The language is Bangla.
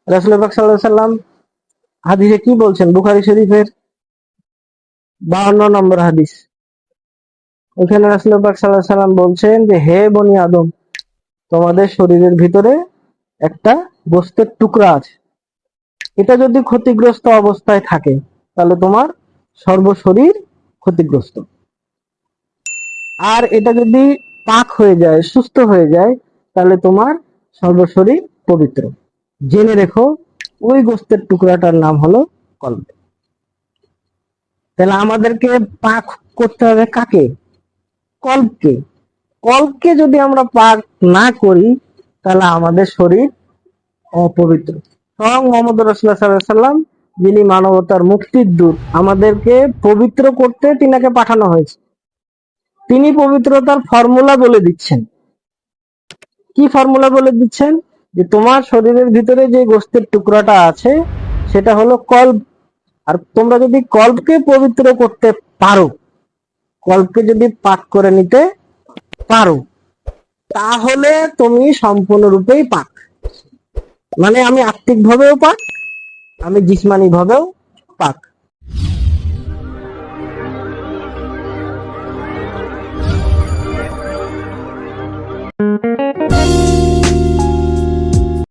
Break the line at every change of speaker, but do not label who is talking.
রাসূল পাক সাল্লাল্লাহু আলাইহি সাল্লাম হাদিসে কি বলছেন? বুখারী শরীফের 52 নম্বর হাদিস। ওখানে রাসূল পাক সাল্লাল্লাহু আলাইহি সাল্লাম বলছেন যে, হে বনি আদম, তোমাদের শরীরের ভিতরে একটা গোশতের টুকরা আছে। এটা যদি ক্ষতিগ্রস্ত অবস্থায় থাকে তাহলে তোমার সর্বশরীর ক্ষতিগ্রস্ত। আর এটা যদি পাক হয়ে যায়, সুস্থ হয়ে যায়, তাহলে তোমার সর্বশরীর পবিত্র। জেনে রেখো, ওই গোশতের টুকরাটার নাম হলো কলব। তাহলে আমাদেরকে পাক করতে হবে কাকে? কলবকে। কলবকে যদি আমরা পাক না করি তাহলে আমাদের শরীর অপবিত্র। স্বয়ং মোহাম্মদ রাসূলুল্লাহ সাল্লাল্লাহু আলাইহি সাল্লাম, যিনি মানবতার মুক্তির দূত, আমাদেরকে পবিত্র করতে তিনাকে পাঠানো হয়েছে। তিনি পবিত্রতার ফর্মুলা বলে দিচ্ছেন। কি ফর্মুলা বলে দিচ্ছেন? যে তোমার শরীরের ভিতরে যে গোশতের টুকরাটা আছে সেটা হলো কলব। আর তোমরা যদি কলবকে পবিত্র করতে পারো, কলবকে যদি পাক করে নিতে পারো, তাহলে তুমি সম্পূর্ণরূপেই পাক। মানে আমি আত্মিক ভাবেও পাক, আমি জিসমানি ভাবেও পাক।